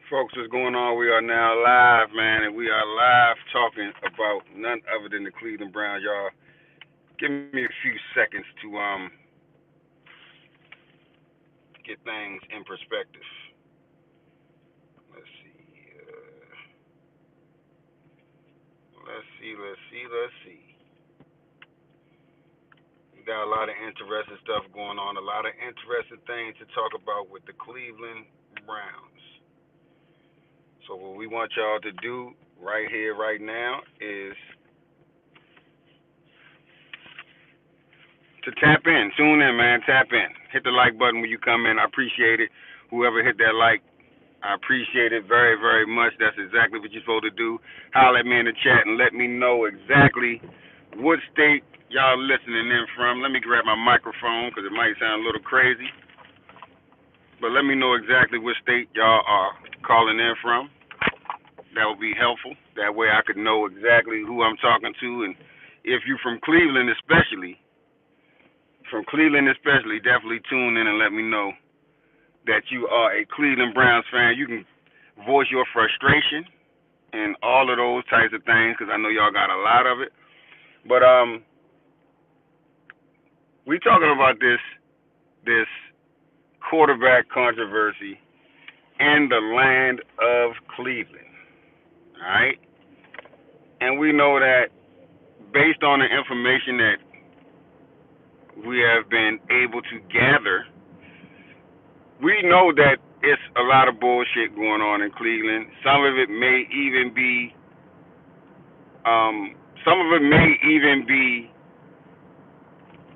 Folks, what's going on? We are now live, man, and we are live talking about none other than the Cleveland Browns. Y'all, give me a few seconds to get things in perspective. Let's see. Let's see. We got a lot of interesting stuff going on. A lot of interesting things to talk about with the Cleveland Browns. So what we want y'all to do right here, right now, is to tap in, tune in, man, tap in. Hit the like button when you come in. I appreciate it. Whoever hit that like, I appreciate it very, very much. That's exactly what you're supposed to do. Holler at me in the chat and let me know exactly what state y'all listening in from. Let me grab my microphone because it might sound a little crazy. But let me know exactly what state y'all are calling in from. That would be helpful. That way I could know exactly who I'm talking to. And if you're from Cleveland especially, definitely tune in and let me know that you are a Cleveland Browns fan. You can voice your frustration and all of those types of things because I know y'all got a lot of it. But we talking about this quarterback controversy in the land of Cleveland. All right? And we know that based on the information that we have been able to gather, we know that it's a lot of bullshit going on in Cleveland. Some of it may even be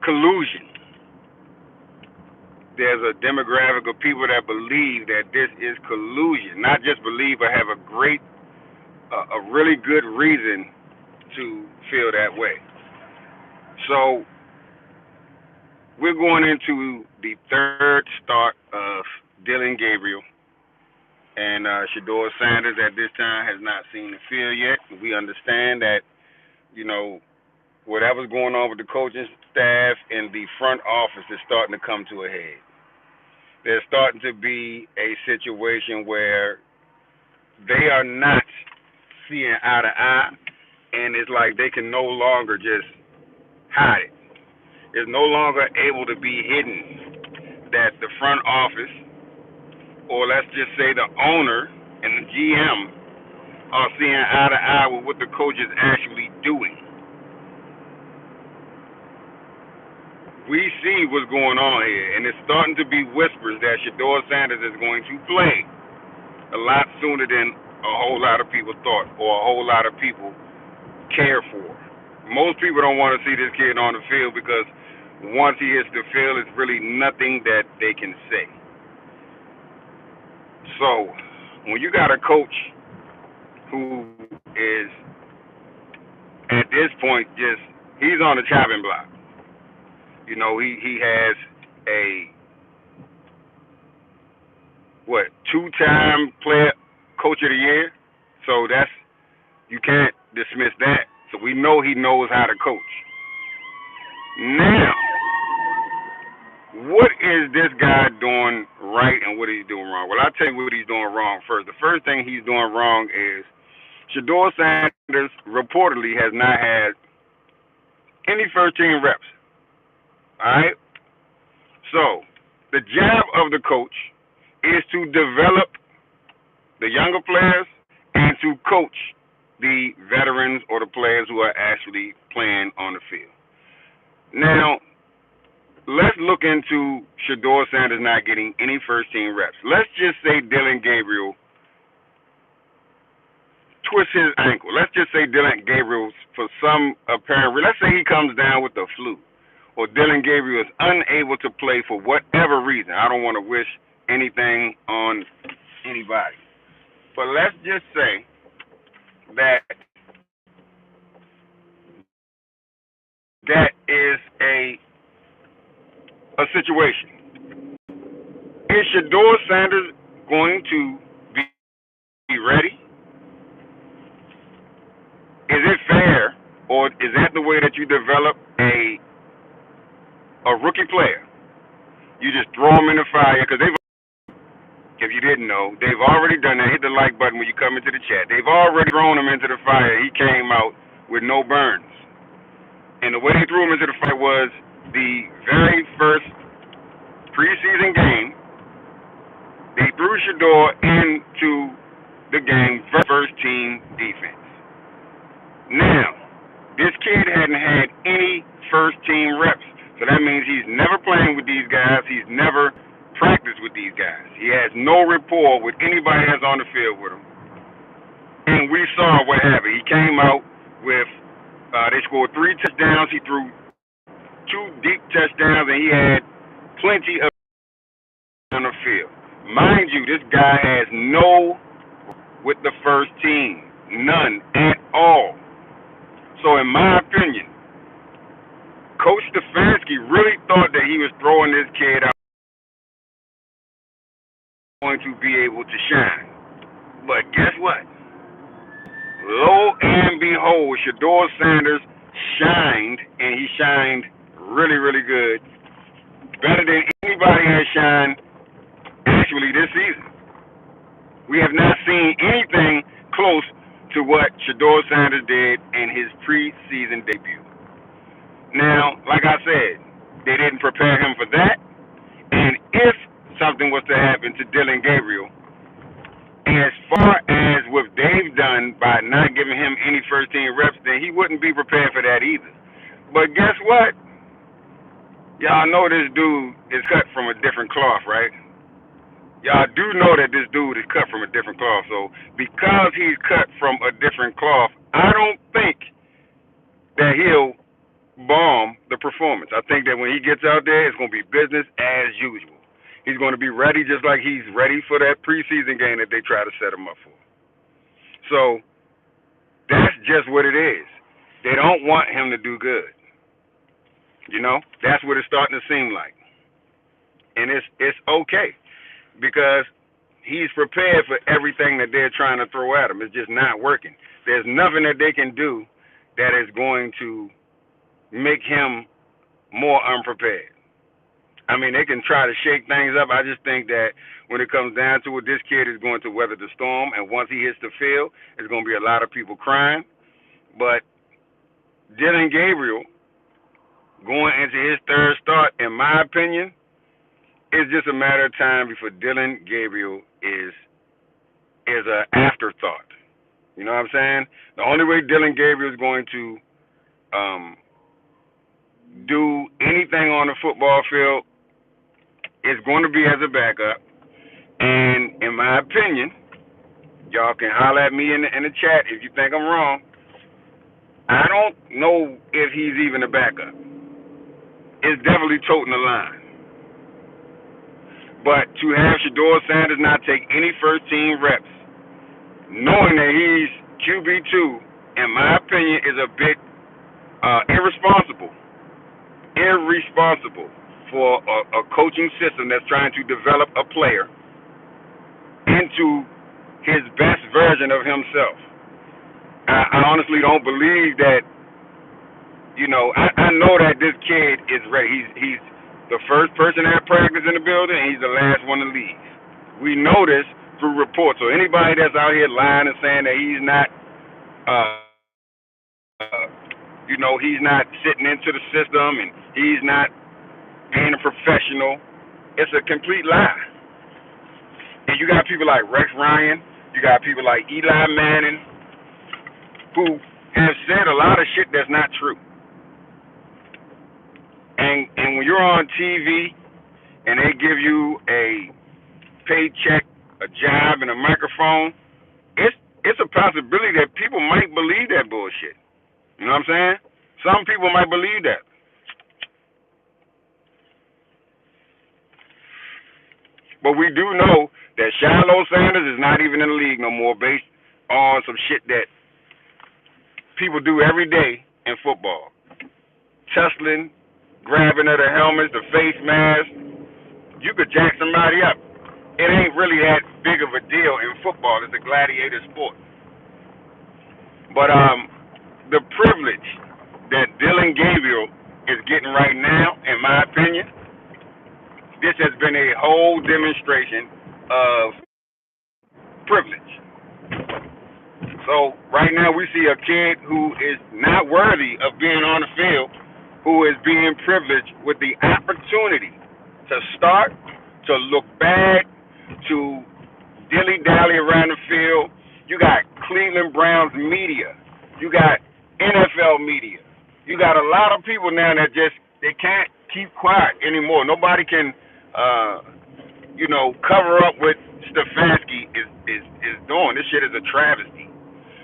collusion. There's a demographic of people that believe that this is collusion. Not just believe, but have a really good reason to feel that way. So we're going into the third start of Dillon Gabriel, and Shedeur Sanders at this time has not seen the field yet. We understand that, whatever's going on with the coaching staff and the front office is starting to come to a head. There's starting to be a situation where they are not seeing eye to eye, and it's like they can no longer just hide it. It's no longer able to be hidden that the front office, or let's just say the owner and the GM, are seeing eye to eye with what the coach is actually doing. We see what's going on here, and it's starting to be whispers that Shedeur Sanders is going to play a lot sooner than a whole lot of people thought or a whole lot of people care for. Most people don't want to see this kid on the field because once he hits the field, it's really nothing that they can say. So when you got a coach who is at this point he's on the chopping block. He has a two-time player coach of the year. So you can't dismiss that. So we know he knows how to coach. Now, what is this guy doing right and what is he doing wrong? Well, I'll tell you what he's doing wrong first. The first thing he's doing wrong is Shedeur Sanders reportedly has not had any first-team reps. All right? So, the job of the coach is to develop the younger players and to coach the veterans or the players who are actually playing on the field. Now, let's look into Shedeur Sanders not getting any first-team reps. Let's just say Dillon Gabriel twists his ankle. Let's just say Dillon Gabriel, for some apparent reason, let's say he comes down with the flu, or Dillon Gabriel is unable to play for whatever reason. I don't want to wish anything on anybody. But let's just say that is a situation. Is Shedeur Sanders going to be ready? Is it fair, or is that the way that you develop a rookie player? You just throw him in the fire because If you didn't know, they've already done that. Hit the like button when you come into the chat. They've already thrown him into the fire. He came out with no burns. And the way they threw him into the fire was the very first preseason game. They threw Shador into the game, first team defense. Now, this kid hadn't had any first team reps. So that means he's never playing with these guys. He's never practiced with these guys. He has no rapport with anybody that's on the field with him. And we saw what happened. He came out with, they scored 3 touchdowns. He threw 2 deep touchdowns, and he had plenty of on the field. Mind you, this guy has no with the first team. None at all. So in my opinion, Coach Stefanski really thought that he was throwing this kid out going to be able to shine. But guess what? Lo and behold, Shador Sanders shined, and he shined really, really good. Better than anybody has shined actually this season. We have not seen anything close to what Shador Sanders did in his preseason debut. Now, like I said, they didn't prepare him for that. And if something was to happen to Dillon Gabriel, as far as what they've done by not giving him any first team reps, then he wouldn't be prepared for that either. But guess what? Y'all know this dude is cut from a different cloth, right? Y'all do know that this dude is cut from a different cloth. So because he's cut from a different cloth, I don't think that he'll bomb the performance. I think that when he gets out there, it's going to be business as usual. He's going to be ready just like he's ready for that preseason game that they try to set him up for. So that's just what it is. They don't want him to do good. You know, that's what it's starting to seem like. And it's okay because he's prepared for everything that they're trying to throw at him. It's just not working. There's nothing that they can do that is going to make him more unprepared. I mean, they can try to shake things up. I just think that when it comes down to it, this kid is going to weather the storm, and once he hits the field, there's going to be a lot of people crying. But Dillon Gabriel, going into his third start, in my opinion, it's just a matter of time before Dillon Gabriel is an afterthought. You know what I'm saying? The only way Dillon Gabriel is going to do anything on the football field is going to be as a backup. And in my opinion, y'all can holler at me in the chat if you think I'm wrong. I don't know if he's even a backup. It's definitely toting the line. But to have Shador Sanders not take any first team reps, knowing that he's QB2, in my opinion, is a bit irresponsible for a coaching system that's trying to develop a player into his best version of himself. I honestly don't believe that, you know, I know that this kid is ready. He's the first person at practice in the building, and he's the last one to leave. We know this through reports. So anybody that's out here lying and saying that he's not, you know, he's not sitting into the system and he's not being a professional, it's a complete lie. And you got people like Rex Ryan, you got people like Eli Manning, who have said a lot of shit that's not true. And when you're on TV and they give you a paycheck, a job, and a microphone, it's a possibility that people might believe that bullshit. You know what I'm saying? Some people might believe that. But we do know that Shiloh Sanders is not even in the league no more based on some shit that people do every day in football. Tussling, grabbing at the helmets, the face mask. You could jack somebody up. It ain't really that big of a deal in football. It's a gladiator sport. But the privilege that Dillon Gabriel is getting right now, in my opinion, this has been a whole demonstration of privilege. So right now we see a kid who is not worthy of being on the field, who is being privileged with the opportunity to start, to look bad, to dilly-dally around the field. You got Cleveland Browns media. You got NFL media. You got a lot of people now that just they can't keep quiet anymore. Nobody can, cover up what Stefanski is doing. This shit is a travesty.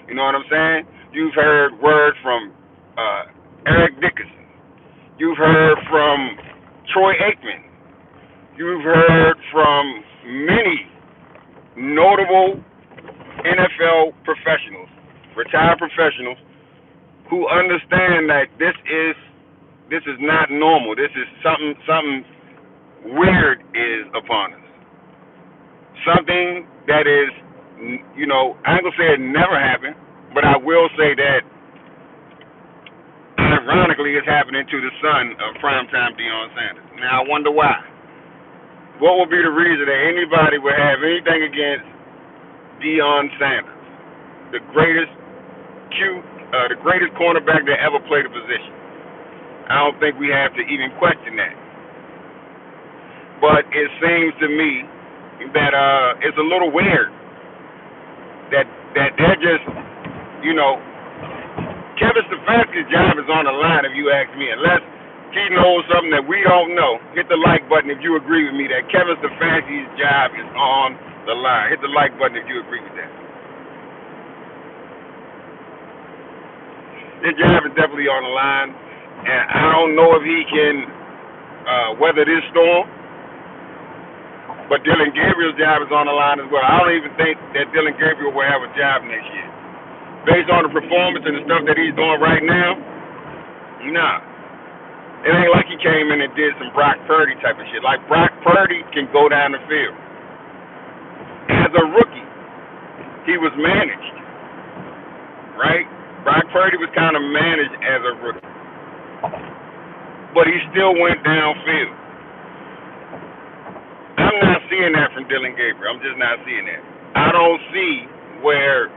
You know what I'm saying? You've heard words from Eric Dickerson. You've heard from Troy Aikman. You've heard from many notable NFL professionals, retired professionals, who understand that this is not normal. This is something weird is upon us. Something that is, I ain't gonna say it never happened, but I will say that ironically it's happening to the son of primetime Deion Sanders. Now I wonder why. What would be the reason that anybody would have anything against Deion Sanders, the greatest cornerback that ever played the position? I don't think we have to even question that. But it seems to me that it's a little weird that they're just, Kevin Stefanski's job is on the line, if you ask me, unless he knows something that we don't know. Hit the like button if you agree with me that Kevin Stefanski's job is on the line. Hit the like button if you agree with that. His job is definitely on the line, and I don't know if he can weather this storm. But Dylan Gabriel's job is on the line as well. I don't even think that Dylan Gabriel will have a job next year. Based on the performance and the stuff that he's doing right now, nah. It ain't like he came in and did some Brock Purdy type of shit. Like Brock Purdy can go down the field. As a rookie, he was managed, right? Brock Purdy was kind of managed as a rookie. But he still went downfield. I'm not seeing that from Dylan Gabriel. I'm just not seeing that. I don't see where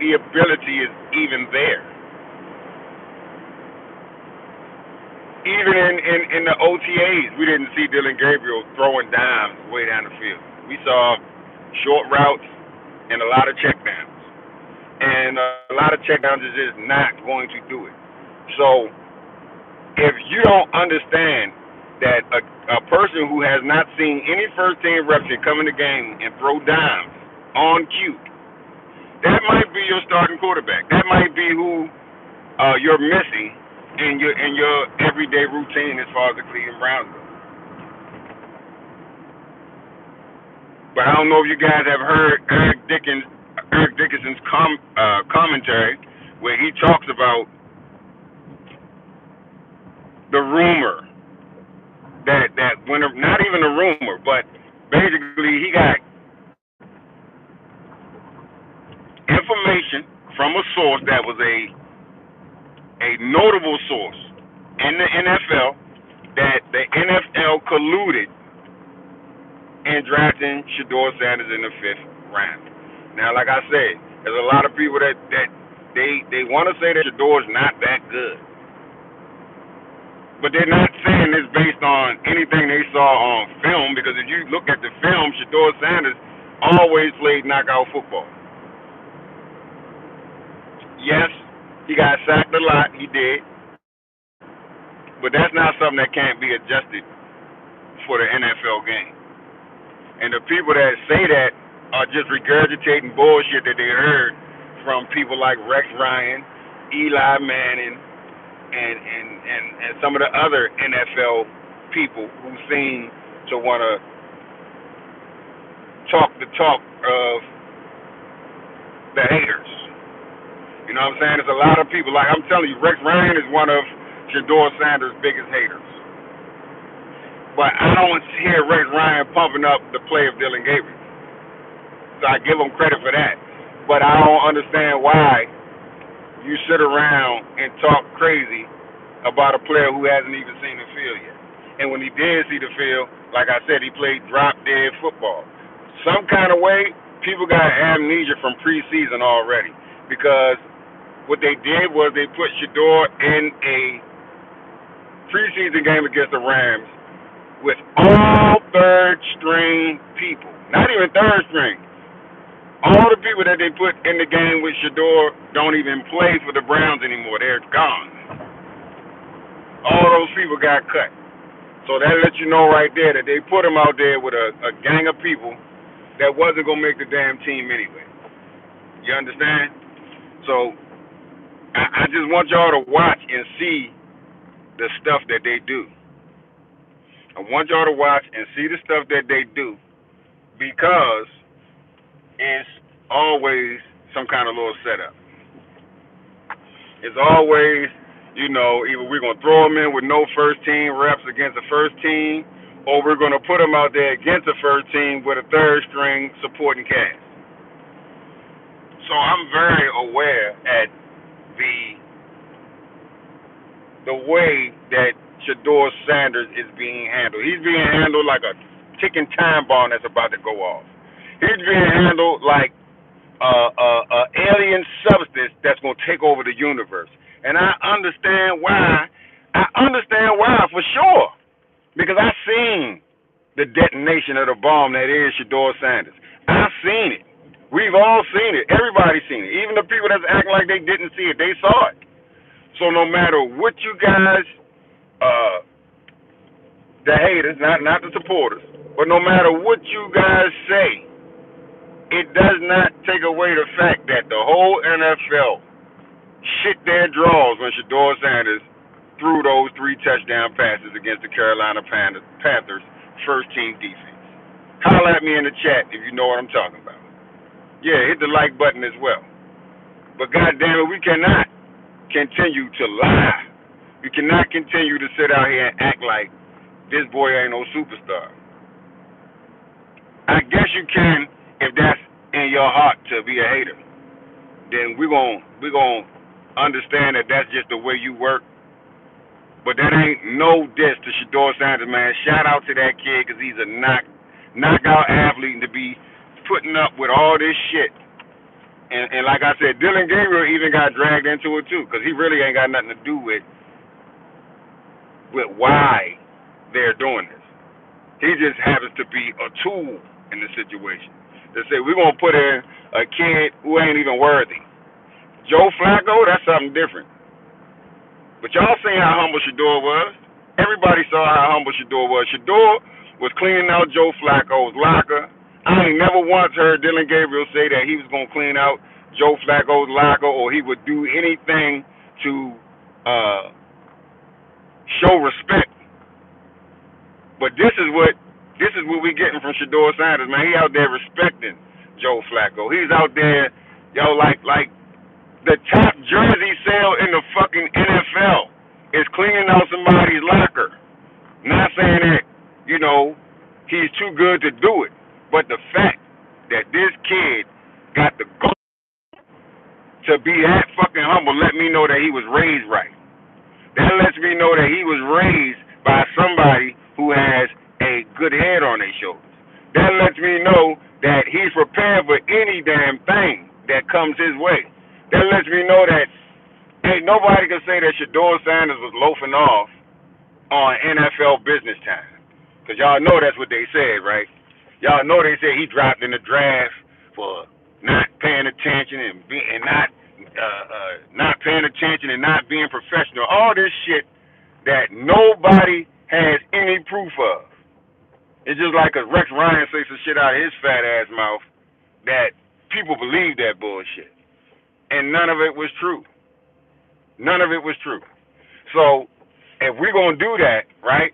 the ability is even there. Even in the OTAs, we didn't see Dylan Gabriel throwing dimes way down the field. We saw short routes and a lot of checkdowns. And a lot of checkdowns is just not going to do it. So if you don't understand that a person who has not seen any first-team reps and come in the game and throw dimes on cue, that might be your starting quarterback. That might be who you're missing in your everyday routine as far as the Cleveland Browns go. But I don't know if you guys have heard Eric Dickerson's commentary where he talks about the rumor that when not even a rumor, but basically he got information from a source that was a notable source in the NFL that the NFL colluded in drafting Shedeur Sanders in the 5th round. Now, like I said, there's a lot of people that they want to say that Shedeur's not that good. But they're not saying this based on anything they saw on film, because if you look at the film, Shedeur Sanders always played knockout football. Yes, he got sacked a lot, he did. But that's not something that can't be adjusted for the NFL game. And the people that say that are just regurgitating bullshit that they heard from people like Rex Ryan, Eli Manning, and some of the other NFL people who seem to want to talk the talk of the haters. You know what I'm saying? There's a lot of people, like I'm telling you, Rex Ryan is one of Shedeur Sanders' biggest haters. But I don't hear Rex Ryan pumping up the play of Dylan Gabriel. So I give him credit for that. But I don't understand why you sit around and talk crazy about a player who hasn't even seen the field yet. And when he did see the field, like I said, he played drop-dead football. Some kind of way, people got amnesia from preseason already because what they did was they put Shador in a preseason game against the Rams with all third string people. Not even third string. All the people that they put in the game with Shador don't even play for the Browns anymore. They're gone. All those people got cut. So that lets you know right there that they put him out there with a gang of people that wasn't going to make the damn team anyway. You understand? So I just want y'all to watch and see the stuff that they do. I want y'all to watch and see the stuff that they do because it's always some kind of little setup. It's always, either we're going to throw them in with no first team reps against the first team, or we're going to put them out there against the first team with a third string supporting cast. So I'm very aware at the way that Shador Sanders is being handled. He's being handled like a ticking time bomb that's about to go off. He's being handled like alien substance that's going to take over the universe. And I understand why. I understand why for sure. Because I've seen the detonation of the bomb that is Shador Sanders. I've seen it. We've all seen it. Everybody's seen it. Even the people that's acting like they didn't see it, they saw it. So no matter what you guys, the haters, not the supporters, but no matter what you guys say, it does not take away the fact that the whole NFL shit their drawers when Shador Sanders threw those 3 touchdown passes against the Carolina Panthers first team defense. Holler at me in the chat if you know what I'm talking about. Yeah, hit the like button as well. But goddamn it, we cannot continue to lie. We cannot continue to sit out here and act like this boy ain't no superstar. I guess you can if that's in your heart to be a hater. Then we're gonna understand that that's just the way you work. But that ain't no diss to Shador Sanders, man. Shout out to that kid because he's a knockout athlete and to be putting up with all this shit. And like I said, Dillon Gabriel even got dragged into it too because he really ain't got nothing to do with why they're doing this. He just happens to be a tool in the situation. They say we're going to put in a kid who ain't even worthy. Joe Flacco, that's something different. But y'all seen how humble Shador was. Everybody saw how humble Shador was. Shador was cleaning out Joe Flacco's locker. I ain't never once heard Dillon Gabriel say that he was going to clean out Joe Flacco's locker or he would do anything to show respect. But this is what we getting from Shador Sanders, man. He out there respecting Joe Flacco. He's out there, like the top jersey sale in the fucking NFL is cleaning out somebody's locker. Not saying that, he's too good to do it. But the fact that this kid got the goal to be that fucking humble let me know that he was raised right. That lets me know that he was raised by somebody who has a good head on their shoulders. That lets me know that he's prepared for any damn thing that comes his way. That lets me know that ain't nobody can say that Shador Sanders was loafing off on NFL business time. Because y'all know that's what they said, right? Y'all know they said he dropped in the draft for not paying attention and not paying attention and not being professional. All this shit that nobody has any proof of. It's just like a Rex Ryan say some shit out of his fat ass mouth that people believe that bullshit. And none of it was true. None of it was true. So if we're going to do that, right,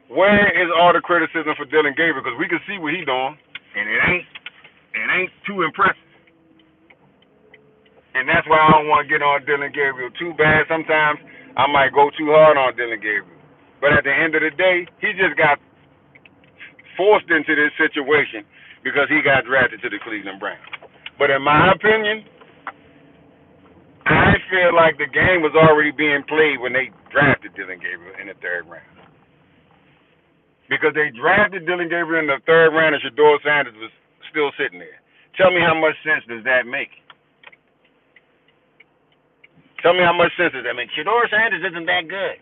where is all the criticism for Dillon Gabriel? Because we can see what he's doing, and it ain't too impressive. And that's why I don't want to get on Dillon Gabriel too bad. Sometimes I might go too hard on Dillon Gabriel. But at the end of the day, he just got forced into this situation because he got drafted to the Cleveland Browns. But in my opinion, I feel like the game was already being played when they drafted Dillon Gabriel in the 3rd round. because they drafted Dylan Gabriel in the third round and Shedeur Sanders was still sitting there. Tell me how much sense does that make? Tell me how much sense does that make? Shedeur Sanders isn't that good.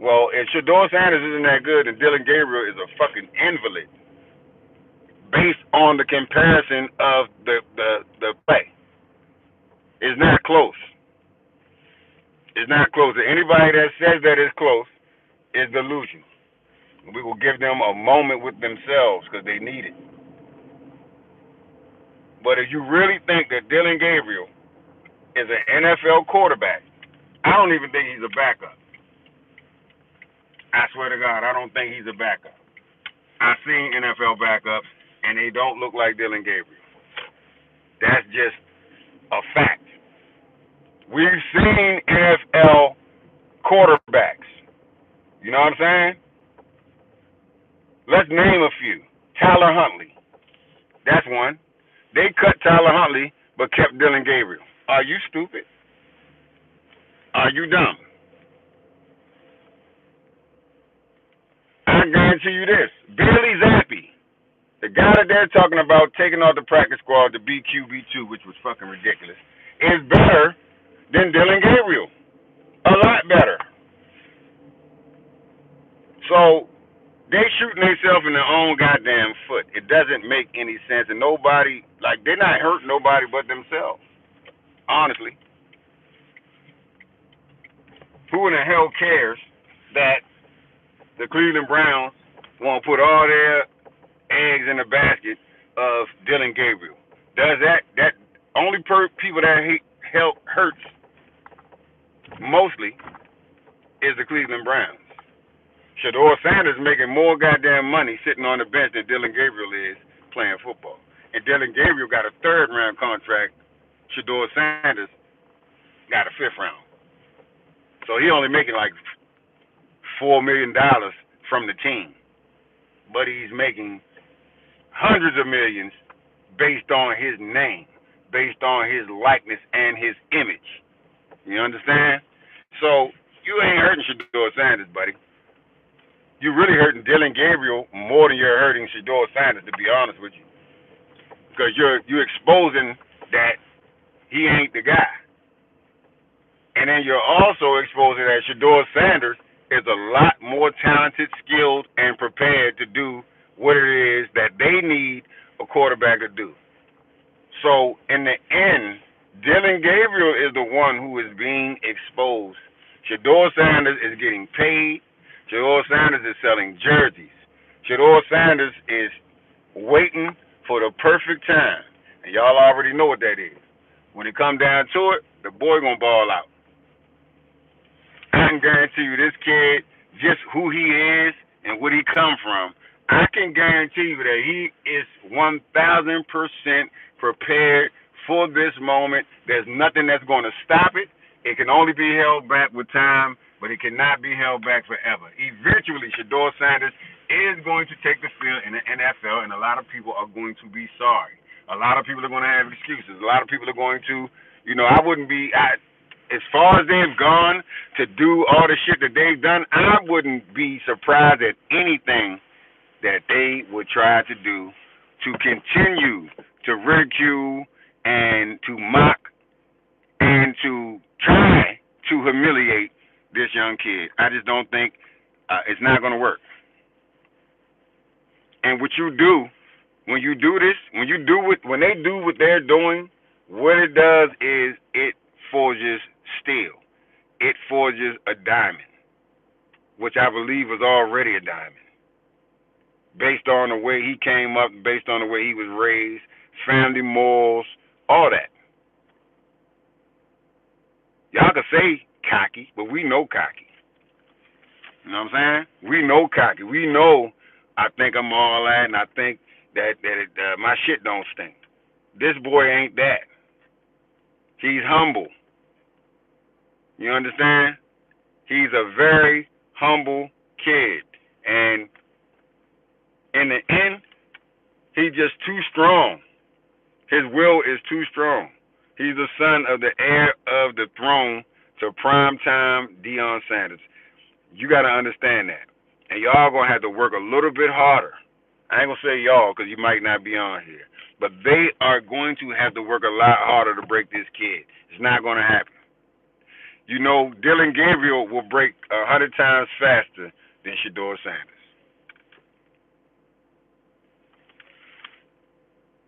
Well, if Shedeur Sanders isn't that good, then Dylan Gabriel is a fucking invalid based on the comparison of the play. It's not close. It's not close. Anybody that says that it's close is delusional. We will give them a moment with themselves because they need it. But if you really think that Dylan Gabriel is an NFL quarterback, I don't even think he's a backup. I swear to God, I don't think he's a backup. I've seen NFL backups, and they don't look like Dylan Gabriel. That's just a fact. We've seen NFL quarterbacks. You know what I'm saying? Let's name a few. Tyler Huntley. That's one. They cut Tyler Huntley but kept Dylan Gabriel. Are you stupid? Are you dumb? I guarantee you this. Bailey Zappi, the guy that they're talking about taking off the practice squad to be QB2, which was fucking ridiculous, is better than Dylan Gabriel. A lot better. So they shooting themselves in their own goddamn foot. It doesn't make any sense, and nobody, like, they're not hurting nobody but themselves. Honestly, who in the hell cares that the Cleveland Browns want to put all their eggs in the basket of Dylan Gabriel? Does that only people that hurts mostly is the Cleveland Browns. Shedeur Sanders making more goddamn money sitting on the bench than Dylan Gabriel is playing football. And Dylan Gabriel got a third round contract. Shedeur Sanders got a fifth round. So he only making like $4 million from the team. But he's making hundreds of millions based on his name, based on his likeness and his image. You understand? So you ain't hurting Shedeur Sanders, buddy. You're really hurting Dylan Gabriel more than you're hurting Shedeur Sanders, to be honest with you. Because you're exposing that he ain't the guy. And then you're also exposing that Shedeur Sanders is a lot more talented, skilled, and prepared to do what it is that they need a quarterback to do. So in the end, Dylan Gabriel is the one who is being exposed. Shedeur Sanders is getting paid. Shedeur Sanders is selling jerseys. Shedeur Sanders is waiting for the perfect time. And y'all already know what that is. When it come down to it, the boy gonna ball out. I can guarantee you this kid, just who he is and what he come from, I can guarantee you that he is 1,000% prepared for this moment. There's nothing that's going to stop it. It can only be held back with time, but it cannot be held back forever. Eventually, Shedeur Sanders is going to take the field in the NFL, and a lot of people are going to be sorry. A lot of people are going to have excuses. A lot of people are going to, as far as they've gone to do all the shit that they've done, I wouldn't be surprised at anything that they would try to do to continue to ridicule and to mock and to try to humiliate this young kid. I just don't think it's not going to work. And what you do when you do this, when they do what they're doing, what it does is it forges steel. It forges a diamond, which I believe was already a diamond. Based on the way he came up, based on the way he was raised, family morals, all that. Y'all can say cocky, but we know cocky. You know what I'm saying? We know cocky. We know I think I'm all that, and I think that my shit don't stink. This boy ain't that. He's humble. You understand? He's a very humble kid. And in the end, he's just too strong. His will is too strong. He's the son of the heir of the throne to primetime Deion Sanders. You got to understand that. And y'all going to have to work a little bit harder. I ain't going to say y'all because you might not be on here. But they are going to have to work a lot harder to break this kid. It's not going to happen. You know, Dylan Gabriel will break 100 times faster than Shedeur Sanders.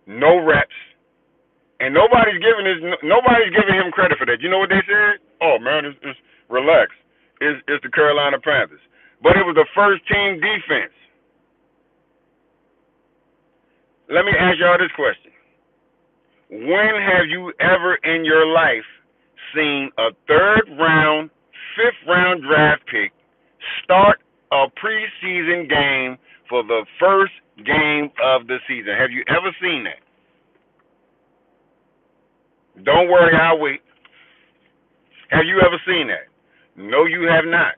No reps. And nobody's giving him credit for that. You know what they said? Oh man, it's relax. It's the Carolina Panthers. But it was the first team defense. Let me ask y'all this question. When have you ever in your life seen a third round, fifth round draft pick start a preseason game for the first game of the season? Have you ever seen that? Don't worry, I'll wait. Have you ever seen that? No, you have not.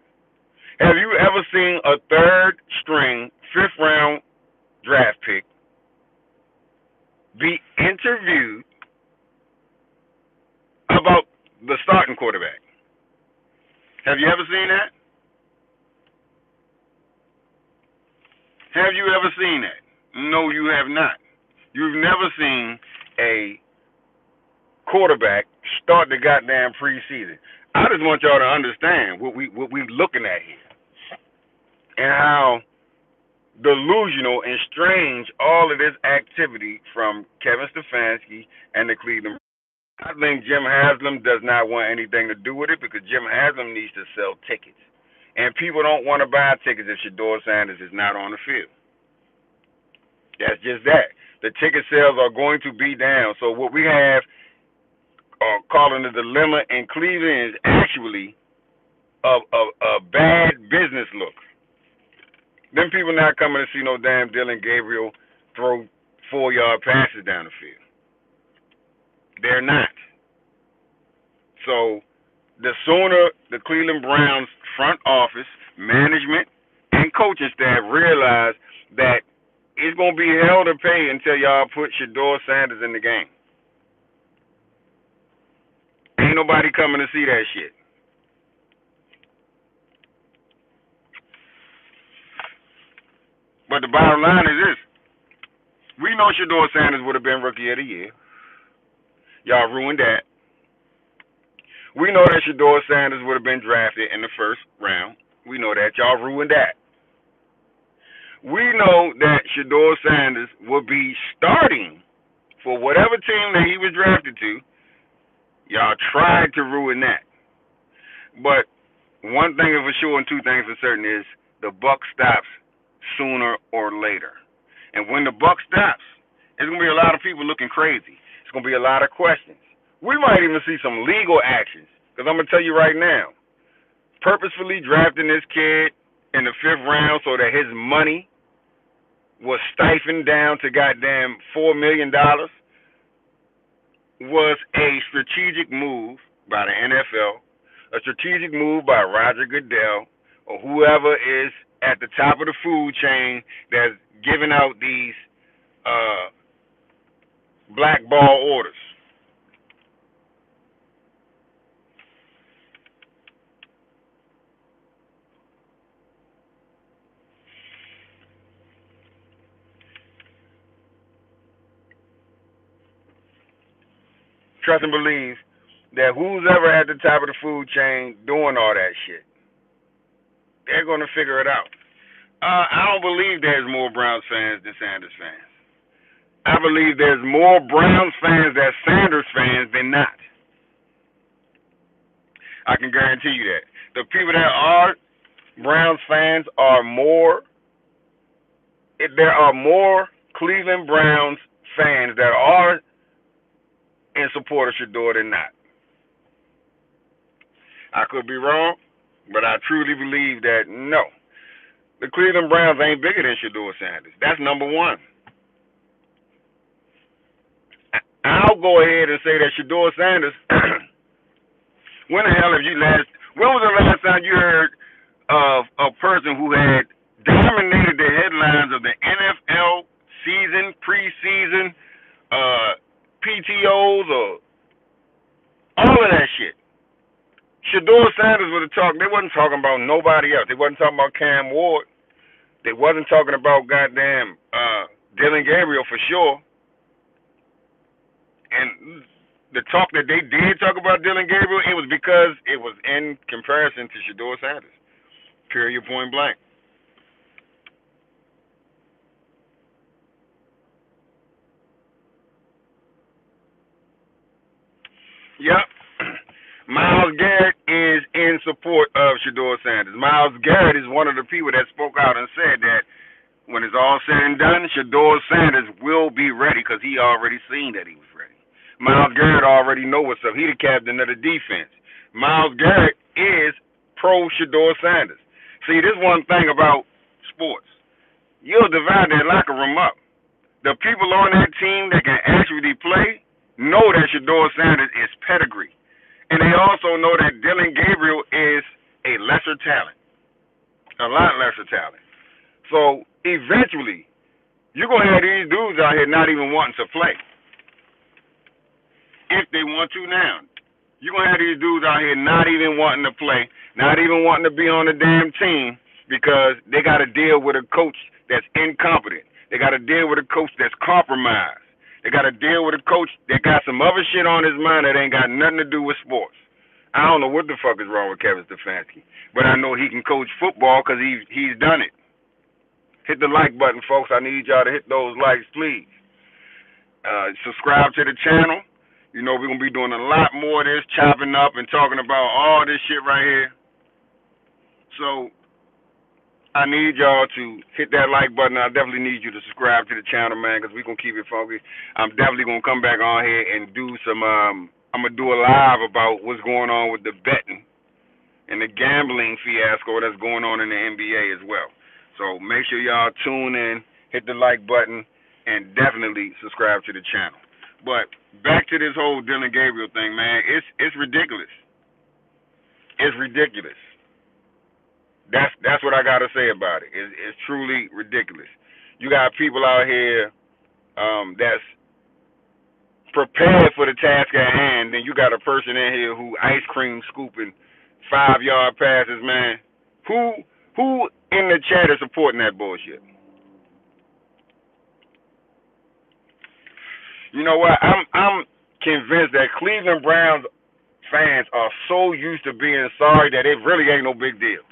Have you ever seen a third string, fifth round draft pick be interviewed about the starting quarterback? Have you ever seen that? Have you ever seen that? No, you have not. You've never seen a quarterback start the goddamn preseason. I just want y'all to understand what we looking at here and how delusional and strange all of this activity from Kevin Stefanski and the Cleveland. I think Jim Haslam does not want anything to do with it because Jim Haslam needs to sell tickets. And people don't want to buy tickets if Shedeur Sanders is not on the field. That's just that. The ticket sales are going to be down. So what we have calling the dilemma in Cleveland is actually a bad business look. Them people not coming to see no damn Dylan Gabriel throw 4-yard passes down the field. They're not. So the sooner the Cleveland Browns front office, management, and coaching staff realize that it's going to be hell to pay until y'all put Shedeur Sanders in the game. Ain't nobody coming to see that shit. But the bottom line is this. We know Shedeur Sanders would have been Rookie of the Year. Y'all ruined that. We know that Shedeur Sanders would have been drafted in the first round. We know that. Y'all ruined that. We know that Shedeur Sanders will be starting for whatever team that he was drafted to. Y'all tried to ruin that. But one thing for sure and two things for certain is the buck stops sooner or later. And when the buck stops, there's going to be a lot of people looking crazy. It's going to be a lot of questions. We might even see some legal actions. Because I'm going to tell you right now, purposefully drafting this kid in the 5th round so that his money was stifled down to goddamn $4 million was a strategic move by the NFL, a strategic move by Roger Goodell, or whoever is at the top of the food chain that's giving out these blackball orders. Trust and believe that who's ever at the top of the food chain doing all that shit, they're going to figure it out. I don't believe there's more Browns fans than Sanders fans. I believe there's more Browns fans than Sanders fans than not. I can guarantee you that. The people that are Browns fans are more. There are more Cleveland Browns fans that are in support of Shedeur than not. I could be wrong, but I truly believe that no. The Cleveland Browns ain't bigger than Shedeur Sanders. That's number one. I'll go ahead and say that Shedeur Sanders, when was the last time you heard of a person who had dominated the headlines of the NFL season, preseason, PTOs, or all of that shit? Shedeur Sanders was talking. They wasn't talking about nobody else. They wasn't talking about Cam Ward. They wasn't talking about goddamn Dylan Gabriel for sure. And the talk that they did talk about Dylan Gabriel, it was because it was in comparison to Shedeur Sanders. Period, point blank. Yep. Myles Garrett is in support of Shedeur Sanders. Myles Garrett is one of the people that spoke out and said that when it's all said and done, Shedeur Sanders will be ready because he already seen that he was ready. Myles Garrett already know what's up. He the captain of the defense. Myles Garrett is pro Shedeur Sanders. See, this one thing about sports. You'll divide that locker room up. The people on that team that can actually play know that Shedeur Sanders is pedigree. And they also know that Dylan Gabriel is a lesser talent, a lot lesser talent. So eventually, you're going to have these dudes out here not even wanting to play. If they want to now. You're going to have these dudes out here not even wanting to play, not even wanting to be on the damn team because they got to deal with a coach that's incompetent. They got to deal with a coach that's compromised. They got to deal with a coach that got some other shit on his mind that ain't got nothing to do with sports. I don't know what the fuck is wrong with Kevin Stefanski, but I know he can coach football because he's done it. Hit the like button, folks. I need y'all to hit those likes, please. Subscribe to the channel. You know, we're going to be doing a lot more of this, chopping up and talking about all this shit right here. So I need y'all to hit that like button. I definitely need you to subscribe to the channel, man, because we're going to keep it funky. I'm definitely going to come back on here and do some, I'm going to do a live about what's going on with the betting and the gambling fiasco that's going on in the NBA as well. So make sure y'all tune in, hit the like button, and definitely subscribe to the channel. But back to this whole Dylan Gabriel thing, man, it's ridiculous. It's ridiculous. That's what I gotta say about it. It's truly ridiculous. You got people out here that's prepared for the task at hand. Then you got a person in here who ice cream scooping 5-yard passes, man. Who in the chat is supporting that bullshit? You know what? I'm convinced that Cleveland Browns fans are so used to being sorry that it really ain't no big deal.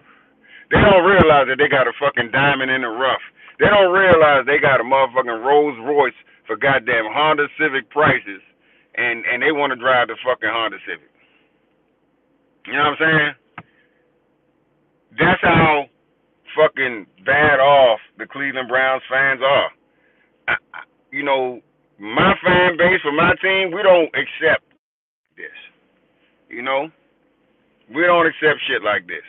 They don't realize that they got a fucking diamond in the rough. They don't realize they got a motherfucking Rolls Royce for goddamn Honda Civic prices, and they want to drive the fucking Honda Civic. You know what I'm saying? That's how fucking bad off the Cleveland Browns fans are. You know, my fan base for my team, we don't accept this. You know? We don't accept shit like this.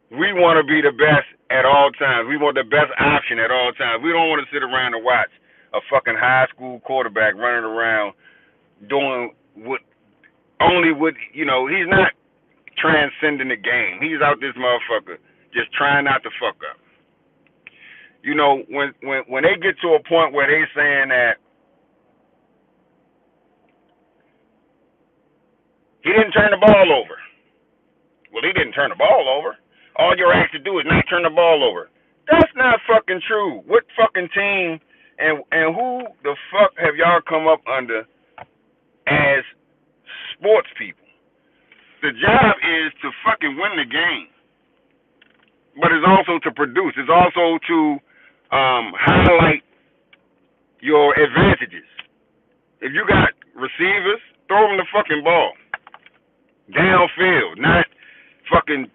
We want to be the best at all times. We want the best option at all times. We don't want to sit around and watch a fucking high school quarterback running around doing what you know, he's not transcending the game. He's out this motherfucker just trying not to fuck up. You know, when they get to a point where they saying that he didn't turn the ball over. Well, he didn't turn the ball over. All you're asked to do is not turn the ball over. That's not fucking true. What fucking team and who the fuck have y'all come up under as sports people? The job is to fucking win the game. But it's also to produce. It's also to highlight your advantages. If you got receivers, throw them the fucking ball. Downfield, not fucking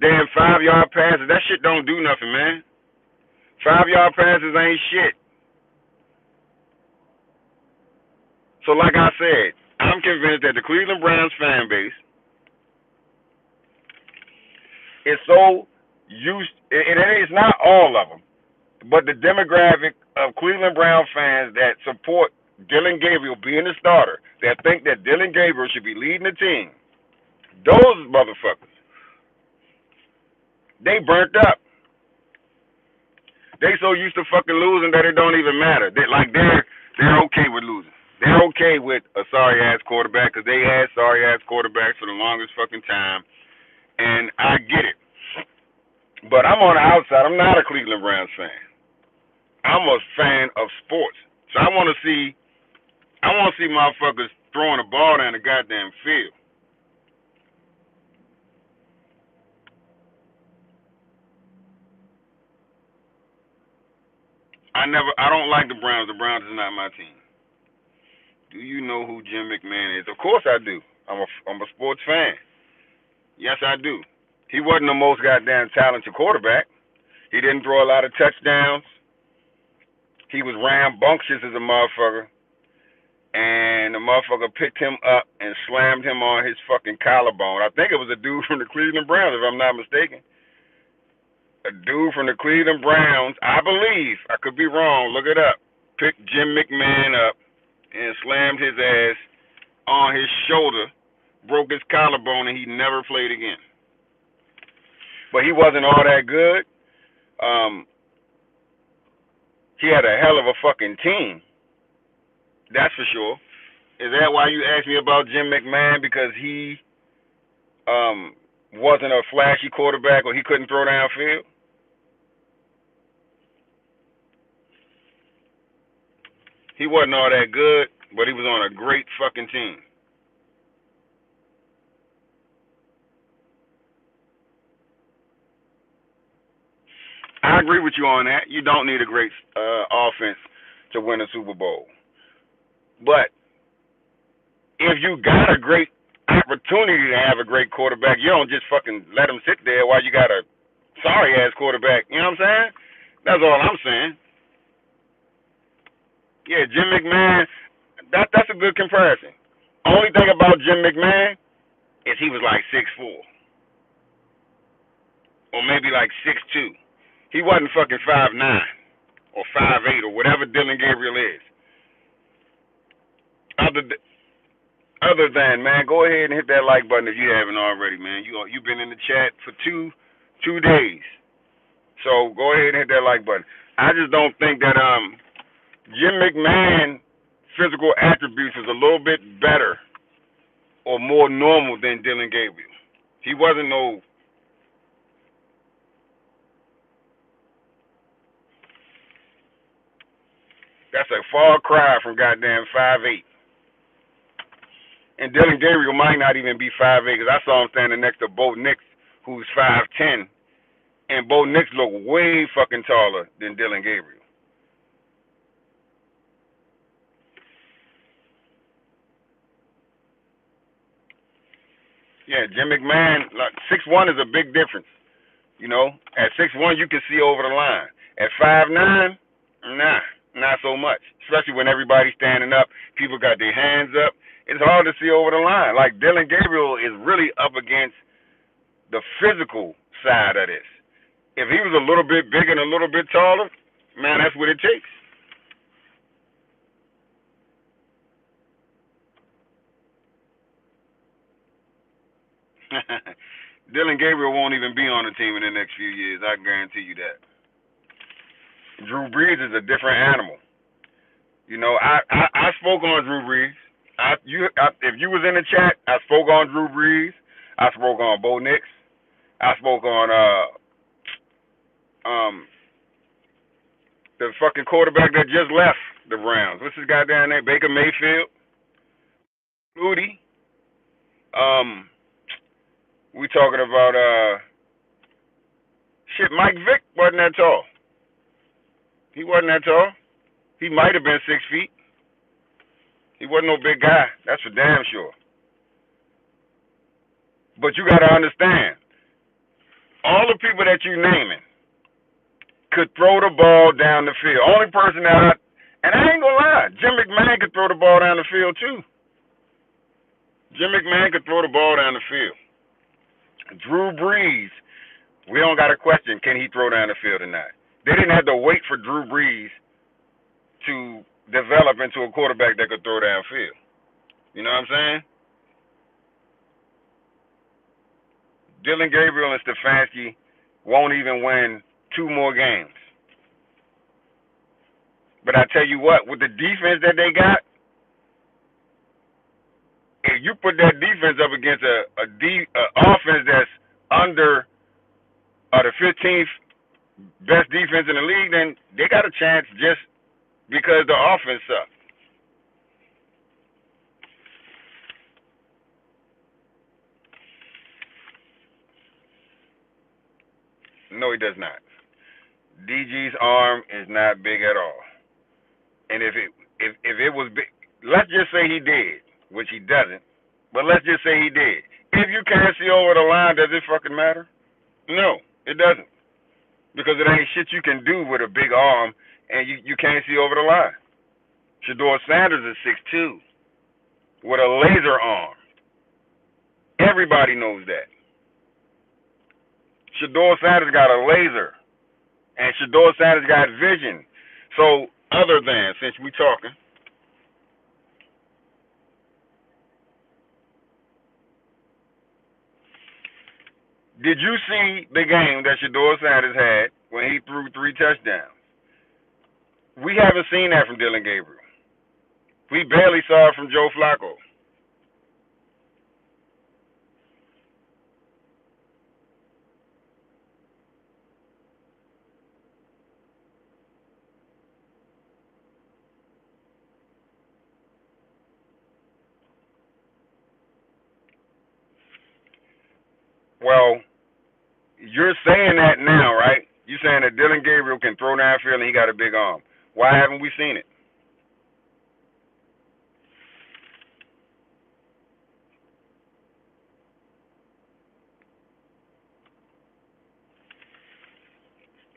damn 5-yard passes. That shit don't do nothing, man. 5-yard passes ain't shit. So like I said, I'm convinced that the Cleveland Browns fan base is so used, and it's not all of them, but the demographic of Cleveland Brown fans that support Dylan Gabriel being the starter, that think that Dylan Gabriel should be leading the team, those motherfuckers, they burnt up. They so used to fucking losing that it don't even matter. They're okay with losing. They're okay with a sorry ass quarterback because they had sorry ass quarterbacks for the longest fucking time, and I get it. But I'm on the outside. I'm not a Cleveland Browns fan. I'm a fan of sports. So I want to see motherfuckers throwing the ball down the goddamn field. I don't like the Browns. The Browns is not my team. Do you know who Jim McMahon is? Of course I do. I'm a sports fan. Yes, I do. He wasn't the most goddamn talented quarterback. He didn't throw a lot of touchdowns. He was rambunctious as a motherfucker. And the motherfucker picked him up and slammed him on his fucking collarbone. I think it was a dude from the Cleveland Browns, if I'm not mistaken. A dude from the Cleveland Browns, I believe, I could be wrong, look it up, picked Jim McMahon up and slammed his ass on his shoulder, broke his collarbone, and he never played again. But he wasn't all that good. He had a hell of a fucking team. That's for sure. Is that why you asked me about Jim McMahon? Because he wasn't a flashy quarterback or he couldn't throw downfield? He wasn't all that good, but he was on a great fucking team. I agree with you on that. You don't need a great offense to win a Super Bowl. But if you got a great opportunity to have a great quarterback, you don't just fucking let him sit there while you got a sorry ass quarterback. You know what I'm saying? That's all I'm saying. Yeah, Jim McMahon, that's a good comparison. Only thing about Jim McMahon is he was like 6'4", or maybe like 6'2". He wasn't fucking 5'9" or 5'8" or whatever Dylan Gabriel is. Other than, man, go ahead and hit that like button if you haven't already, man. You've been in the chat for two days, so go ahead and hit that like button. I just don't think that Jim McMahon physical attributes was a little bit better or more normal than Dylan Gabriel. He wasn't no. That's a far cry from goddamn 5'8". And Dylan Gabriel might not even be 5'8", because I saw him standing next to Bo Nix, who's 5'10", and Bo Nix looked way fucking taller than Dylan Gabriel. Yeah, Jim McMahon, like 6'1" is a big difference. You know, at 6'1" you can see over the line. At 5'9", nah, not so much. Especially when everybody's standing up, people got their hands up. It's hard to see over the line. Like Dylan Gabriel is really up against the physical side of this. If he was a little bit bigger and a little bit taller, man, that's what it takes. Dylan Gabriel won't even be on the team in the next few years. I guarantee you that. Drew Brees is a different animal. You know, I spoke on Drew Brees. If you was in the chat, I spoke on Drew Brees. I spoke on Bo Nix. I spoke on the fucking quarterback that just left the Browns. What's his goddamn name? Baker Mayfield. Moody. We talking about Mike Vick wasn't that tall. He wasn't that tall. He might have been 6 feet. He wasn't no big guy. That's for damn sure. But you got to understand, all the people that you naming could throw the ball down the field. Only person that and I ain't gonna lie, Jim McMahon could throw the ball down the field too. Jim McMahon could throw the ball down the field. Drew Brees, we don't got a question, can he throw down the field or not? They didn't have to wait for Drew Brees to develop into a quarterback that could throw downfield. You know what I'm saying? Dylan Gabriel and Stefanski won't even win 2 more games. But I tell you what, with the defense that they got, if you put that defense up against a offense that's under the 15th best defense in the league, then they got a chance just because the offense sucks. No, he does not. DG's arm is not big at all. And if it was big, let's just say he did, which he doesn't. But let's just say he did. If you can't see over the line, does it fucking matter? No, it doesn't. Because it ain't shit you can do with a big arm and you can't see over the line. Shedeur Sanders is 6'2" with a laser arm. Everybody knows that. Shedeur Sanders got a laser. And Shedeur Sanders got vision. So, other than, since we talking, did you see the game that Shedeur Sanders had when he threw 3 touchdowns? We haven't seen that from Dillon Gabriel. We barely saw it from Joe Flacco. Well, you're saying that now, right? You're saying that Dillon Gabriel can throw downfield and he got a big arm. Why haven't we seen it?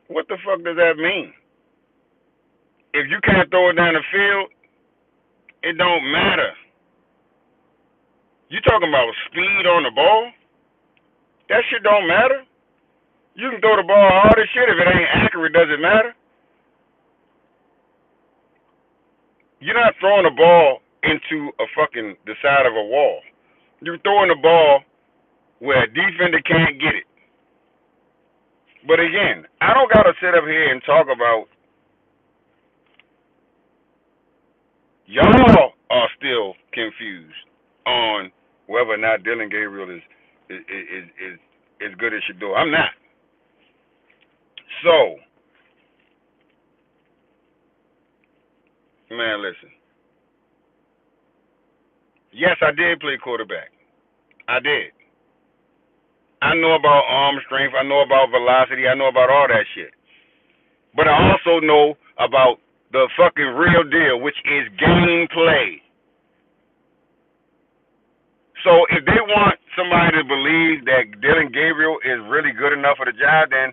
What the fuck does that mean? If you can't throw it down the field, it don't matter. You talking about speed on the ball? That shit don't matter. You can throw the ball hard as shit. If it ain't accurate, does it matter? You're not throwing the ball into the side of a wall. You're throwing the ball where a defender can't get it. But again, I don't gotta sit up here and talk about y'all are still confused on whether or not Dillon Gabriel is good as Shedeur. I'm not. So, man, listen. Yes, I did play quarterback. I did. I know about arm strength. I know about velocity. I know about all that shit. But I also know about the fucking real deal, which is gameplay. So if they want somebody to believe that Dillon Gabriel is really good enough for the job, then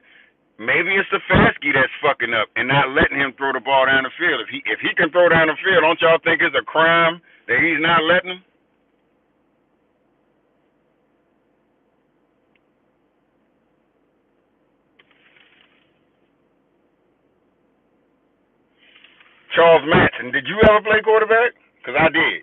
maybe it's Stefanski that's fucking up and not letting him throw the ball down the field. If he can throw down the field, don't y'all think it's a crime that he's not letting him? Charles Manson, did you ever play quarterback? Because I did.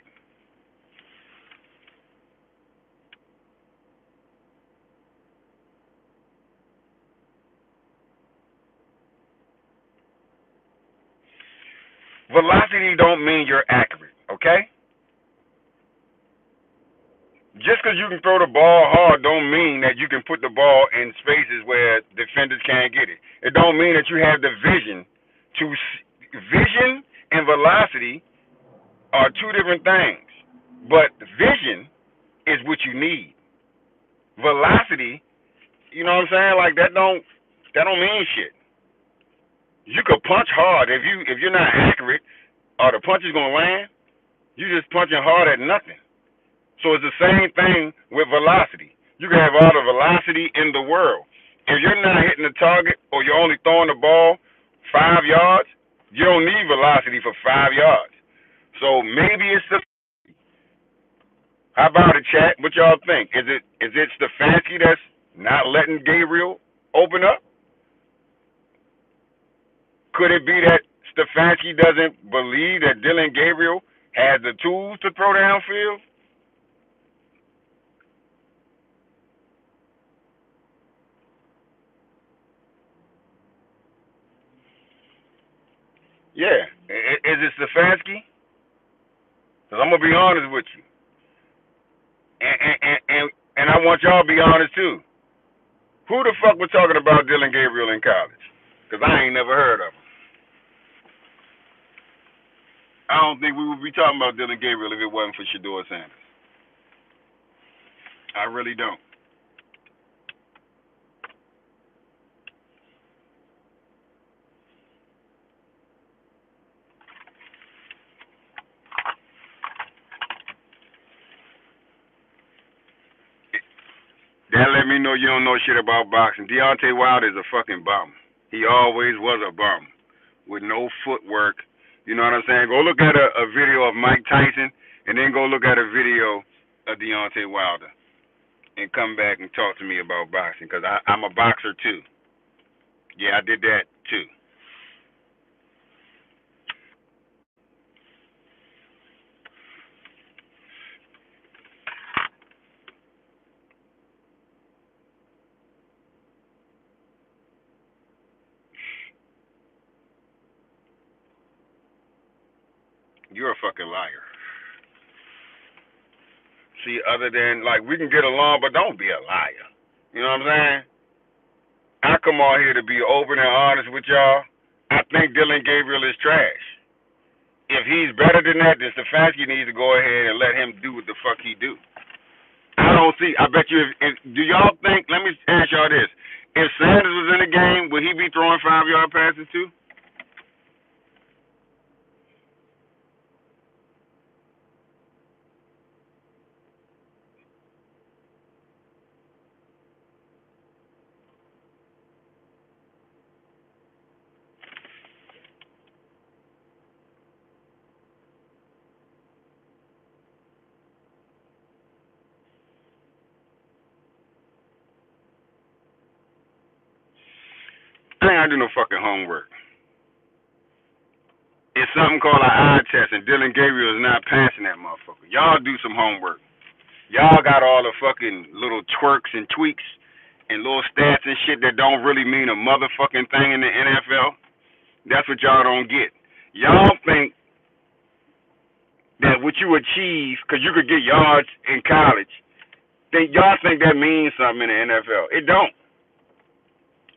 Velocity don't mean you're accurate, okay? Just because you can throw the ball hard don't mean that you can put the ball in spaces where defenders can't get it. It don't mean that you have the vision to vision and velocity are two different things. But vision is what you need. Velocity, you know what I'm saying? Like that don't mean shit. You could punch hard if you're not accurate or the punch is gonna land. You just punching hard at nothing. So it's the same thing with velocity. You can have all the velocity in the world. If you're not hitting the target or you're only throwing the ball 5 yards, you don't need velocity for 5 yards. So maybe it's the. How about it, chat? What y'all think? Is it Stefanski that's not letting Gabriel open up? Could it be that Stefanski doesn't believe that Dillon Gabriel has the tools to throw downfield? Yeah. Is it Stefanski? Because I'm going to be honest with you. And I want y'all to be honest too. Who the fuck was talking about Dylan Gabriel in college? Because I ain't never heard of him. I don't think we would be talking about Dylan Gabriel if it wasn't for Shedeur Sanders. I really don't. That let me know you don't know shit about boxing. Deontay Wilder is a fucking bum. He always was a bum with no footwork. You know what I'm saying? Go look at a video of Mike Tyson and then go look at a video of Deontay Wilder and come back and talk to me about boxing because I'm a boxer too. Yeah, I did that too. You're a fucking liar. See, other than, like, we can get along, but don't be a liar. You know what I'm saying? I come on here to be open and honest with y'all. I think Dylan Gabriel is trash. If he's better than that, then Stefanski needs to go ahead and let him do what the fuck he do. I don't see. I bet you. Do y'all think? Let me ask y'all this: if Sanders was in the game, would he be throwing 5-yard passes too? I ain't gotta do no fucking homework. It's something called an eye test, and Dylan Gabriel is not passing that motherfucker. Y'all do some homework. Y'all got all the fucking little twerks and tweaks and little stats and shit that don't really mean a motherfucking thing in the NFL. That's what y'all don't get. Y'all think that what you achieve, because you could get yards in college, y'all think that means something in the NFL. It don't.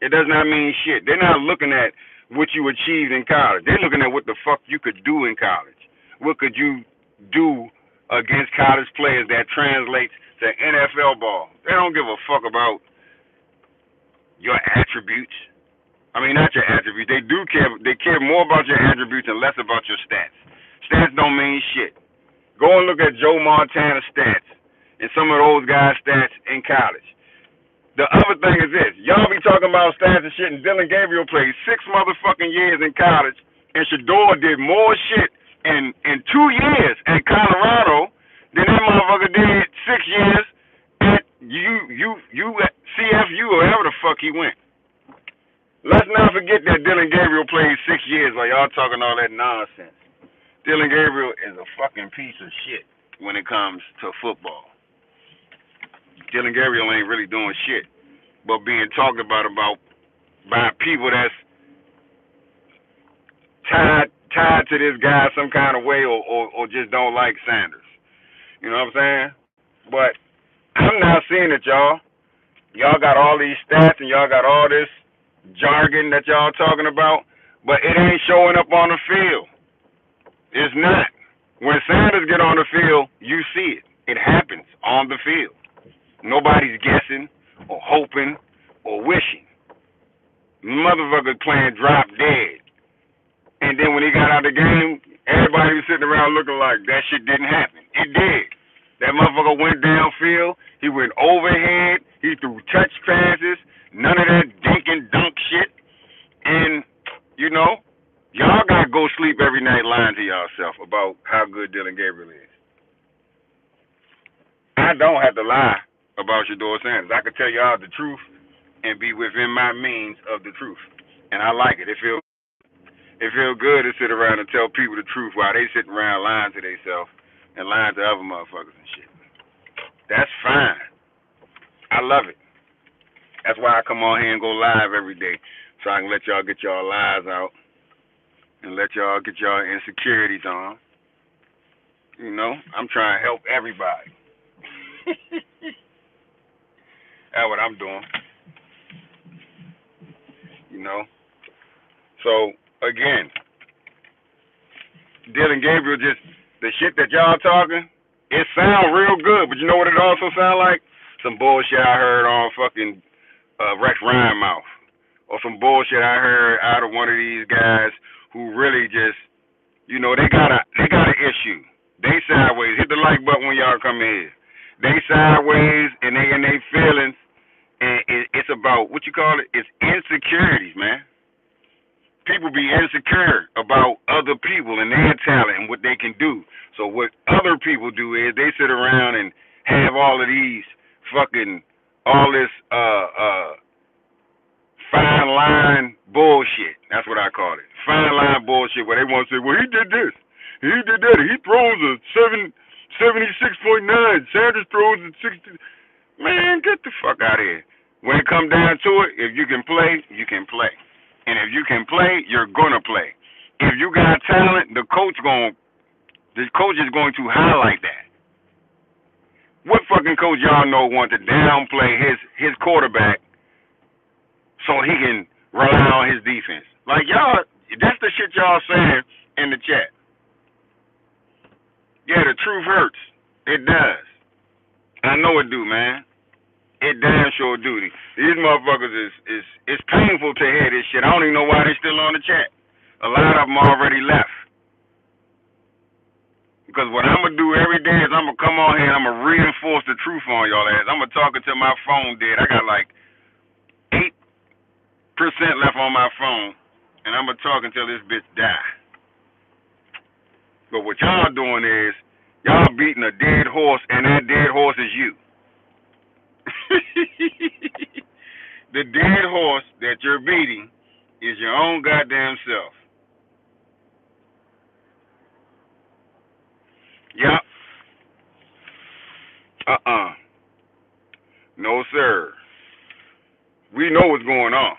It does not mean shit. They're not looking at what you achieved in college. They're looking at what the fuck you could do in college. What could you do against college players that translates to NFL ball? They don't give a fuck about your attributes. I mean, not your attributes. They do care. They care more about your attributes and less about your stats. Stats don't mean shit. Go and look at Joe Montana's stats and some of those guys' stats in college. The other thing is this. Y'all be talking about stats and shit, and Dylan Gabriel played 6 motherfucking years in college, and Shedeur did more shit in 2 years at Colorado than that motherfucker did 6 years at CFU or wherever the fuck he went. Let's not forget that Dylan Gabriel played 6 years while y'all talking all that nonsense. Dylan Gabriel is a fucking piece of shit when it comes to football. Dylan Gabriel ain't really doing shit but being talked about by people that's tied to this guy some kind of way or just don't like Sanders. You know what I'm saying? But I'm not seeing it, y'all. Y'all got all these stats and y'all got all this jargon that y'all talking about, but it ain't showing up on the field. It's not. When Sanders get on the field, you see it. It happens on the field. Nobody's guessing or hoping or wishing. Motherfucker playing drop dead. And then when he got out of the game, everybody was sitting around looking like that shit didn't happen. It did. That motherfucker went downfield. He went overhead. He threw touch passes. None of that dink and dunk shit. And, you know, y'all got to go sleep every night lying to yourself about how good Dylan Gabriel is. I don't have to lie about Shedeur Sanders. I can tell y'all the truth and be within my means of the truth. And I like it. It feels good to sit around and tell people the truth while they sitting around lying to themselves and lying to other motherfuckers and shit. That's fine. I love it. That's why I come on here and go live every day, so I can let y'all get y'all lies out and let y'all get y'all insecurities on. You know, I'm trying to help everybody. That's what I'm doing. you know. So again, Dylan Gabriel, just the shit that y'all talking, it sound real good, but you know what it also sound like? Some bullshit I heard on fucking Rex Ryan mouth, or some bullshit I heard out of one of these guys who really just, you know, they got an issue. They sideways. Hit the like button when y'all come in here. They sideways and they in their feelings, and it's about what you call it. It's insecurities, man. People be insecure about other people and their talent and what they can do. So what other people do is they sit around and have all of these fucking all this fine line bullshit. That's what I call it. Fine line bullshit where they want to say, well, he did this. He did that. He throws a 76.9. Sanders throws a 60. Man, get the fuck out of here. When it comes down to it, if you can play, you can play. And if you can play, you're gonna play. If you got talent, the coach is going to highlight that. What fucking coach y'all know want to downplay his quarterback so he can rely on his defense? Like y'all, that's the shit y'all saying in the chat. Yeah, the truth hurts. It does. I know it do, man. It damn sure do. These motherfuckers is it's painful to hear this shit. I don't even know why they still on the chat. A lot of them already left. Because what I'm going to do every day is I'm going to come on here and I'm going to reinforce the truth on y'all ass. I'm going to talk until my phone dead. I got like 8% left on my phone, and I'm going to talk until this bitch die. But what y'all doing is y'all beating a dead horse, and that dead horse is you. The dead horse that you're beating is your own goddamn self. Yep. No, sir. We know what's going on.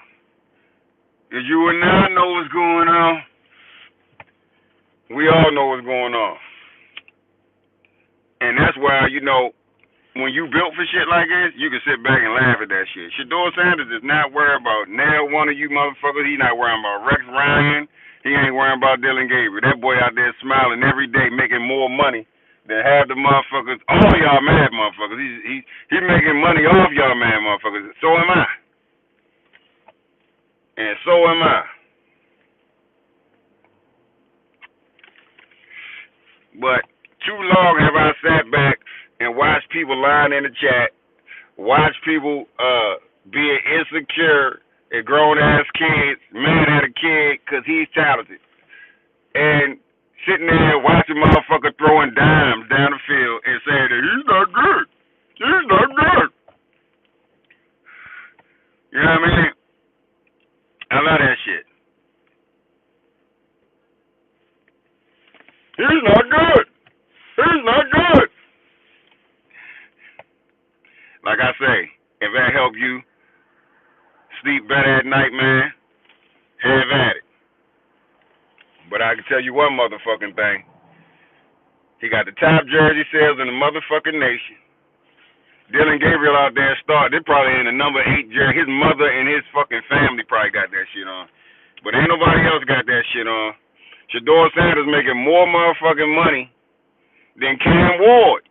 If you and I know what's going on, we all know what's going on. And that's why, you know, when you built for shit like this, you can sit back and laugh at that shit. Shador Sanders is not worried about nail one of you motherfuckers. He's not worrying about Rex Ryan. He ain't worrying about Dylan Gabriel. That boy out there smiling every day, making more money than half the motherfuckers. All y'all mad motherfuckers. He's making money off y'all mad motherfuckers. So am I. And so am I. But too long have I sat back and watched people lying in the chat, watch people being insecure at grown-ass kids, mad at a kid because he's talented, and sitting there watching motherfucker throwing dimes down the field and saying that he's not good. He's not good. You know what I mean? I love that shit. He's not good. He's not good. Like I say, if that help you sleep better at night, man, have at it. But I can tell you one motherfucking thing. He got the top jersey sales in the motherfucking nation. Dylan Gabriel out there started. They're probably in the number 8 jersey. His mother and his fucking family probably got that shit on. But ain't nobody else got that shit on. Shador Sanders making more motherfucking money than Cam Ward.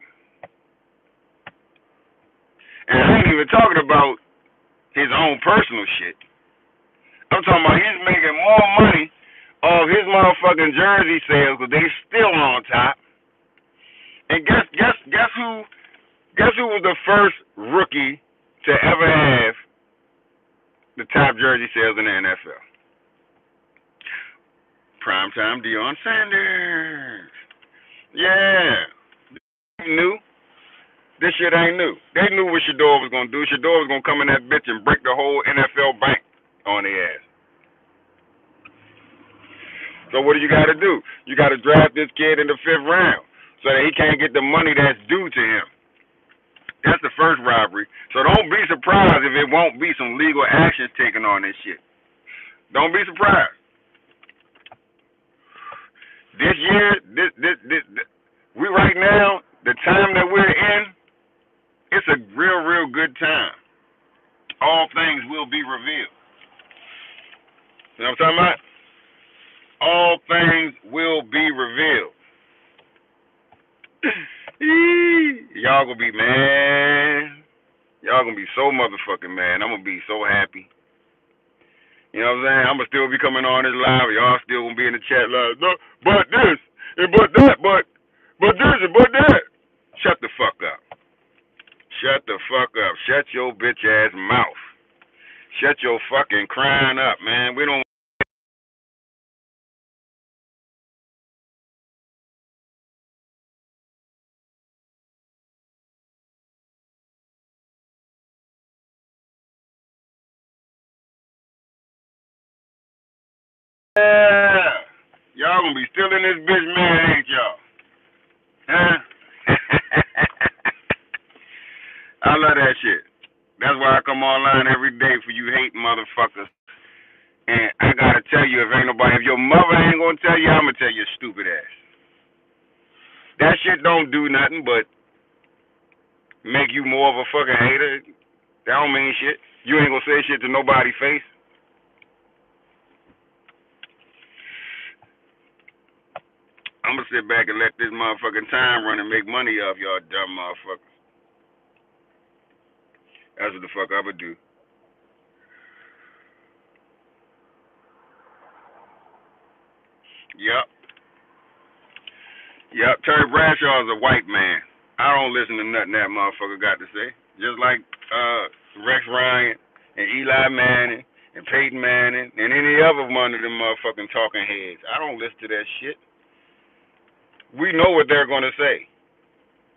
And I ain't even talking about his own personal shit. I'm talking about he's making more money off his motherfucking jersey sales because they still on top. And guess who was the first rookie to ever have the top jersey sales in the NFL? Primetime Deion Sanders. Yeah. New. This shit ain't new. They knew what Shador was going to do. Shador was going to come in that bitch and break the whole NFL bank on their ass. So what do you got to do? You got to draft this kid in the 5th round so that he can't get the money that's due to him. That's the first robbery. So don't be surprised if it won't be some legal actions taken on this shit. Don't be surprised. This year, we right now, the time that we're in, it's a real good time. All things will be revealed. You know what I'm talking about? All things will be revealed. Y'all gonna be mad. Y'all gonna be so motherfucking mad. I'm gonna be so happy. You know what I'm saying? I'm gonna still be coming on this live. Y'all still gonna be in the chat live. No, but this and but that, but this and but that. Shut the fuck up. Shut the fuck up. Shut your bitch ass mouth. Shut your fucking crying up, man. We don't. Yeah. Y'all gonna be still in this bitch, man, ain't y'all? Huh? I love that shit. That's why I come online every day for you hate motherfuckers. And I gotta tell you, if your mother ain't gonna tell you, I'm gonna tell your stupid ass. That shit don't do nothing but make you more of a fucking hater. That don't mean shit. You ain't gonna say shit to nobody's face. I'm gonna sit back and let this motherfucking time run and make money off y'all dumb motherfuckers. That's what the fuck I would do. Yep. Yep. Terry Bradshaw is a white man. I don't listen to nothing that motherfucker got to say. Just like Rex Ryan and Eli Manning and Peyton Manning and any other one of them motherfucking talking heads. I don't listen to that shit. We know what they're gonna say.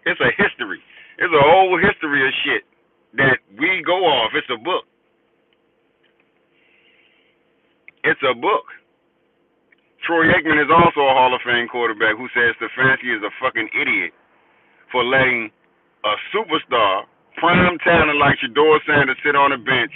It's a history. It's a whole history of shit that we go off. It's a book. It's a book. Troy Aikman is also a Hall of Fame quarterback who says Stefanski is a fucking idiot for letting a superstar, prime talent like Shedeur Sanders sit on the bench